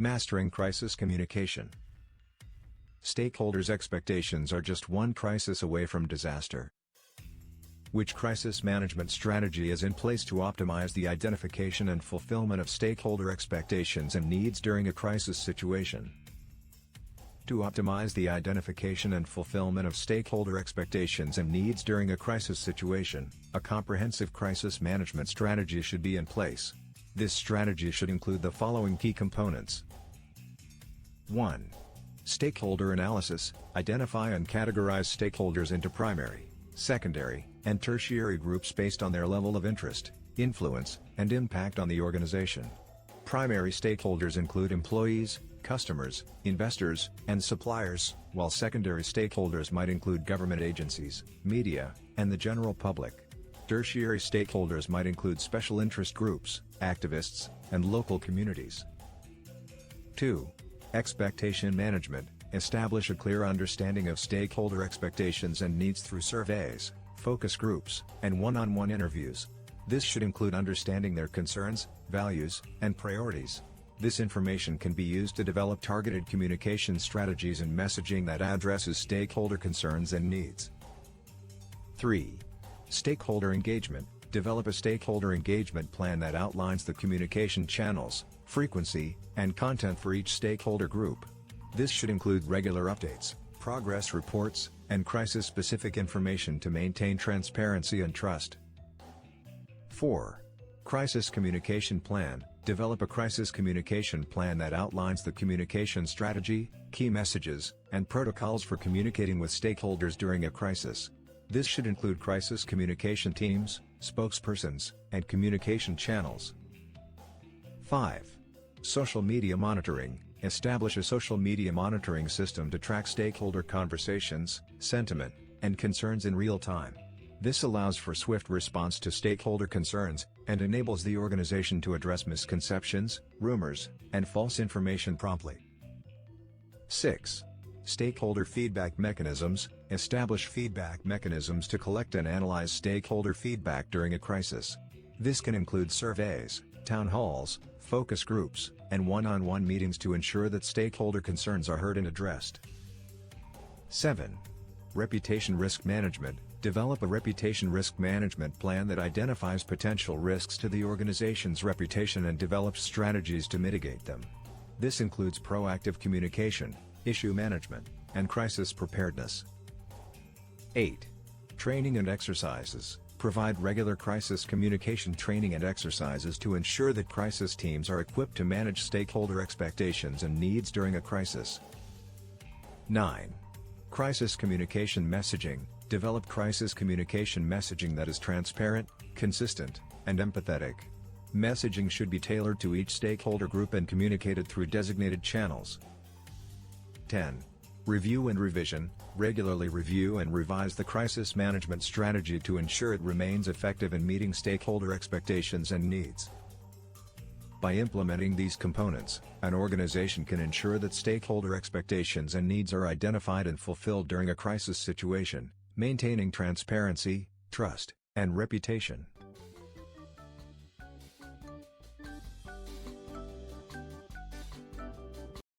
Mastering crisis communication. Stakeholders' expectations are just one crisis away from disaster. Which crisis management strategy is in place to optimize the identification and fulfillment of stakeholder expectations and needs during a crisis situation? To optimize the identification and fulfillment of stakeholder expectations and needs during a crisis situation, a comprehensive crisis management strategy should be in place. This strategy should include the following key components. 1. Stakeholder analysis. Identify and categorize stakeholders into primary, secondary, and tertiary groups based on their level of interest, influence, and impact on the organization. Primary stakeholders include employees, customers, investors, and suppliers, while secondary stakeholders might include government agencies, media, and the general public. Tertiary stakeholders might include special interest groups, activists, and local communities. 2. Expectation management. Establish a clear understanding of stakeholder expectations and needs through surveys, focus groups, and one-on-one interviews. This should include understanding their concerns, values, and priorities. This information can be used to develop targeted communication strategies and messaging that addresses stakeholder concerns and needs. 3. Stakeholder engagement. Develop a stakeholder engagement plan that outlines the communication channels, frequency, and content for each stakeholder group. This should include regular updates, progress reports, and crisis-specific information to maintain transparency and trust. 4. Crisis communication plan. Develop a crisis communication plan that outlines the communication strategy, key messages, and protocols for communicating with stakeholders during a crisis. This should include crisis communication teams, spokespersons, and communication channels. 5. Social media monitoring. Establish a social media monitoring system to track stakeholder conversations, sentiment, and concerns in real time. This allows for swift response to stakeholder concerns, and enables the organization to address misconceptions, rumors, and false information promptly. 6. Stakeholder feedback mechanisms. Establish feedback mechanisms to collect and analyze stakeholder feedback during a crisis. This can include surveys, town halls, focus groups, and one-on-one meetings to ensure that stakeholder concerns are heard and addressed. 7. Reputation risk management. Develop a reputation risk management plan that identifies potential risks to the organization's reputation and develops strategies to mitigate them. This includes proactive communication, issue management, and crisis preparedness. 8. Training and exercises. Provide regular crisis communication training and exercises to ensure that crisis teams are equipped to manage stakeholder expectations and needs during a crisis. 9. Crisis communication messaging. Develop crisis communication messaging that is transparent, consistent, and empathetic. Messaging should be tailored to each stakeholder group and communicated through designated channels. 10. Review and revision. Regularly review and revise the crisis management strategy to ensure it remains effective in meeting stakeholder expectations and needs. By implementing these components, an organization can ensure that stakeholder expectations and needs are identified and fulfilled during a crisis situation, maintaining transparency, trust, and reputation.